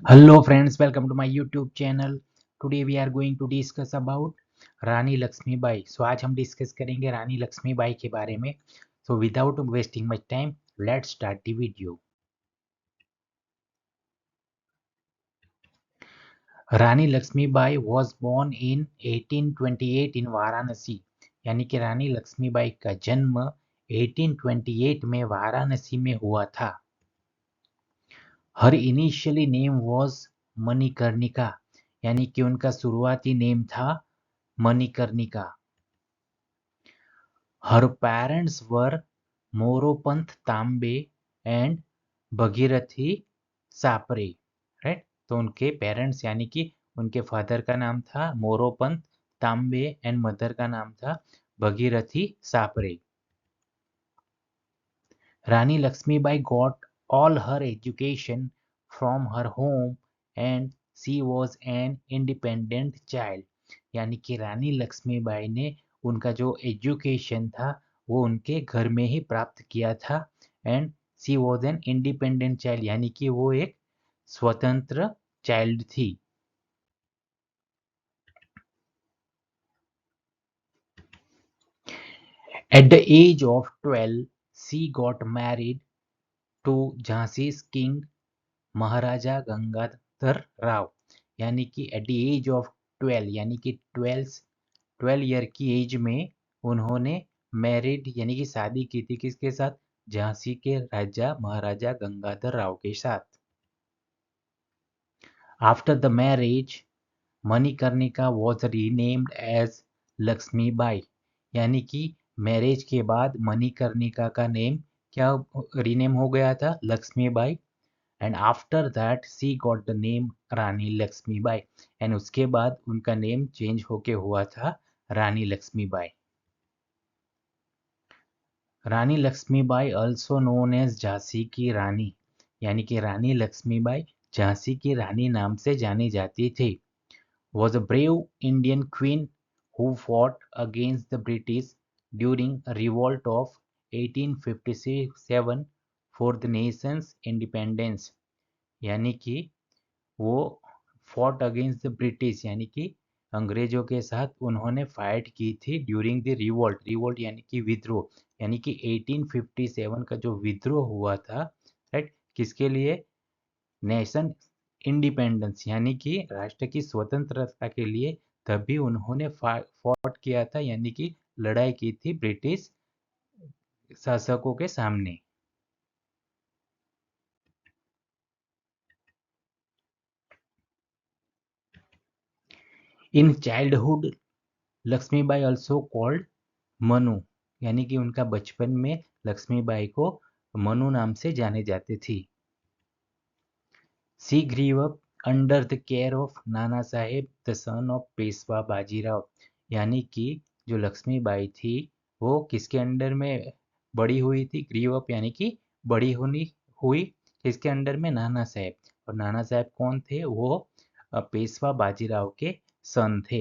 Hello friends, welcome to my YouTube channel. Today we are going to discuss about रानी लक्ष्मीबाई. आज हम discuss करेंगे रानी लक्ष्मीबाई के बारे में. Without wasting much time, let's start the video. Rani Lakshmibai was born in 1828 in Varanasi. यानी कि रानी लक्ष्मीबाई का जन्म 1828 में वाराणसी में हुआ था. हर इनिशियली नेम was मणिकर्णिका. यानी कि उनका शुरुआती नेम था मणिकर्णिका. हर parents were Moropant Tambe and Bhagirathi सापरे. Right. तो उनके पेरेंट्स यानी कि उनके फादर का नाम था मोरोपंत तांबे एंड मदर का नाम था Bhagirathi Sapre. Rani Lakshmibai got all her education from her home and she was an independent child. यानी कि रानी लक्ष्मीबाई ने उनका जो एजुकेशन था वो उनके घर में ही प्राप्त किया था. And she was an independent child यानी कि वो एक स्वतंत्र चाइल्ड थी. At the age of 12 she got married to Jhansi's king Maharaja Gangadhar Rao. यानी कि एट द एज ऑफ 12 यानी कि 12 ईयर की एज में उन्होंने मैरिड यानी कि शादी की थी. किसके साथ? झांसी के राजा महाराजा गंगाधर राव के साथ. After the marriage Manikarnika was renamed as Lakshmibai. यानी कि मैरिज के बाद मणिकर्णिका का नेम क्या रीनेम हो गया था? Lakshmibai. And after that she got the name Rani Lakshmibai. And उसके बाद उनका नेम चेंज होके हुआ था Rani Lakshmibai. Rani Lakshmibai also known as Jhansi की रानी. यानी कि रानी लक्ष्मीबाई झांसी की रानी नाम से जानी जाती थी. Was a brave Indian queen who fought against the British during revolt of 1857 for the Nations independence. यानी कि वो फॉट अगेंस्ट द ब्रिटिश यानी कि अंग्रेजों के साथ उन्होंने फाइट की थी ड्यूरिंग द रिवोल्ट. रिवोल्ट यानी कि विद्रोह. यानी कि 1857 का जो विद्रोह हुआ था, राइट, किसके लिए? नेशन इंडिपेंडेंस यानी कि राष्ट्र की स्वतंत्रता के लिए. तभी उन्होंने फॉट किया था यानी कि लड़ाई की थी ब्रिटिश शासकों के सामने. In childhood Lakshmibai also called Manu. यानी कि उनका बचपन में लक्ष्मीबाई को मनु नाम से जाने जाते थी. She grew up under the care of Nana Saheb the son of Peshwa Bajirao. यानी कि जो लक्ष्मीबाई थी वो किसके अंडर में बड़ी हुई थी? ग्रीव अप यानी कि बड़ी होनी हुई किसके अंडर में? नाना साहेब. और नाना साहेब कौन थे? वो पेशवा बाजीराव के सन थे.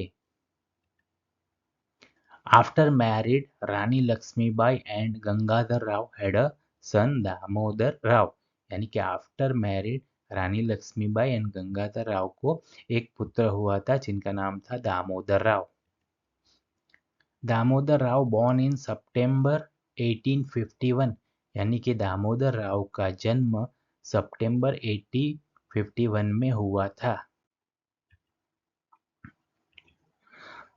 After married, Rani Lakshmibai and Gangadhar Rao had a son Damodar Rao. यानी कि after married Rani Lakshmibai and Gangadhar Rao को एक पुत्र हुआ था जिनका नाम था Damodar Rao. Damodar Rao born in September 1851. यानी कि दामोदर राव का जन्म सितंबर 1851 में हुआ था.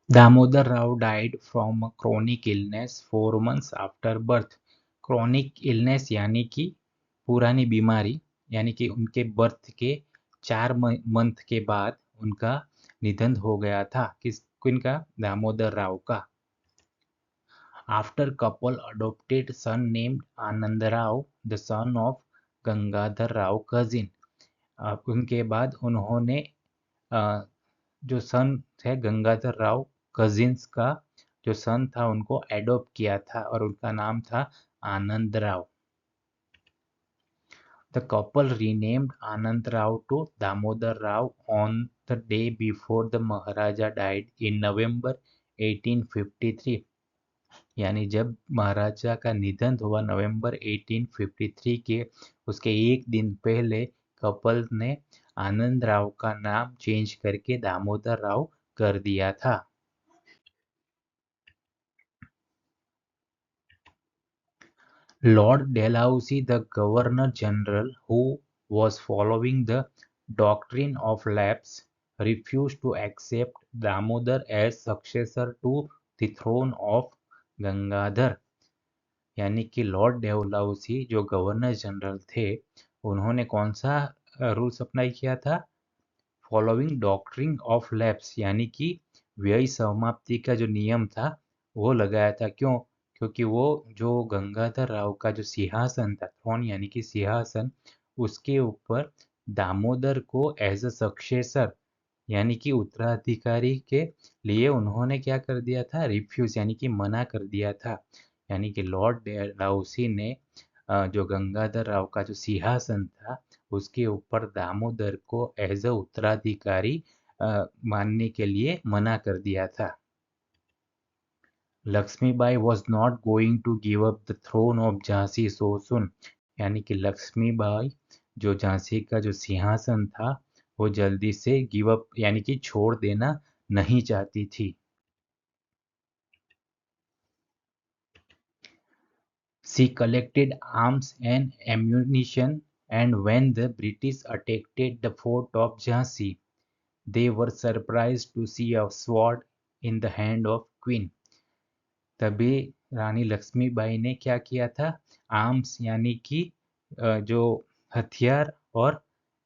Damodar Rao died from a chronic illness 4 months after birth. Chronic illness यानी कि पुरानी बीमारी. यानी कि उनके बर्थ के 4 मंथ के बाद उनका निधन हो गया था. किनका? दामोदर राव का. After couple adopted son named Anand Rao the son of Gangadhar Rao cousin. उनके बाद उन्होंने जो सन थे गंगाधर राव कजिन्स का जो सन था उनको एडॉप्ट किया था और उनका नाम था Anand Rao. The couple renamed Anand Rao to Damodar Rao on the day before the Maharaja died in November 1853. यानी जब महाराजा का निधन हुआ नवंबर 1853 के उसके एक दिन पहले कपल ने आनंद राव का नाम चेंज करके दामोदर राव कर दिया था। Lord Dalhousie, the Governor-General, who was following the doctrine of lapse, refused to accept Damodar as successor to the throne of Gangadhar. यानी कि लॉर्ड डेलहाउसी जो गवर्नर जनरल थे, उन्होंने कौन सा रूल्स अप्लाई किया था? फॉलोइंग डॉक्ट्रिन ऑफ लैप्स, यानी कि व्यय समाप्ति का जो नियम था वो लगाया था। क्यों? क्योंकि वो जो गंगाधर राव का जो सिंहासन था, थ्रोन यानी कि सिंहासन, उसके ऊपर दामोदर को एज अ सक्सेसर यानी कि उत्तराधिकारी के लिए उन्होंने क्या कर दिया था? रिफ्यूज यानी कि मना कर दिया था। यानी कि लॉर्ड डलहौसी ने जो गंगाधर राव का जो सिंहासन था उसके ऊपर दामोदर को एज अ उत्तराधिकारी मानने के लिए मना कर दिया था। Lakshmibai was not going to give up the throne of Jhansi so soon, यानी कि लक्ष्मीबाई जो झांसी का जो सिंहासन था वो जल्दी से गिव अप यानी कि छोड़ देना नहीं चाहती थी। She collected arms and ammunition, and when the British attacked the fort of Jhansi, they were surprised to see a sword in the hand of Queen। तभी रानी लक्ष्मीबाई ने क्या किया था? आर्म्स यानी कि जो हथियार और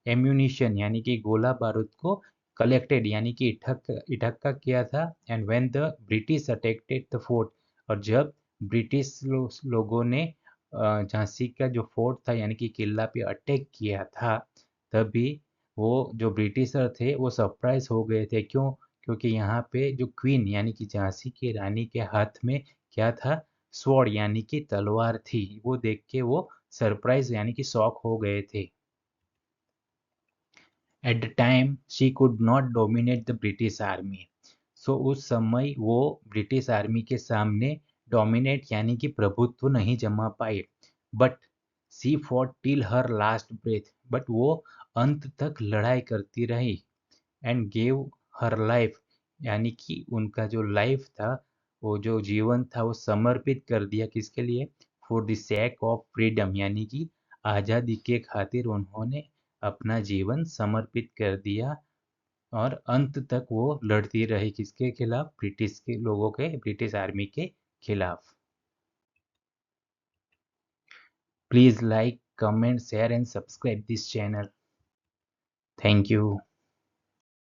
एम्यूनिशन यानी कि गोला बारूद को कलेक्टेड यानी कि इकट्ठा किया था। And when the British attacked the fort, और जब ब्रिटिश लोगों ने झांसी का जो फोर्ट था यानी कि किला पे अटैक किया था, तभी वो जो ब्रिटिशर थे वो सरप्राइज हो गए थे। क्यों? क्योंकि यहाँ पे जो क्वीन यानी कि झांसी की रानी के हाथ में क्या था? स्वॉर्ड यानी कि तलवार थी। वो देख के वो सरप्राइज यानी कि शॉक हो गए थे। At the time she could not dominate the British army. So उस समय वो ब्रिटिश आर्मी के सामने डोमिनेट यानी कि प्रभुत्व नहीं जमा पाए। But she fought till her last breath, but वो अंत तक लड़ाई करती रही। एंड गेव हर लाइफ, यानी कि उनका जो लाइफ था, वो जो जीवन था वो समर्पित कर दिया। किसके लिए? For the sake of freedom, यानी कि आज़ादी के खातिर उन्होंने अपना जीवन समर्पित कर दिया। और अंत तक वो लड़ती रही किसके खिलाफ? ब्रिटिश के लोगों के, ब्रिटिश आर्मी के खिलाफ। Please like, comment, share and subscribe this channel. Thank you.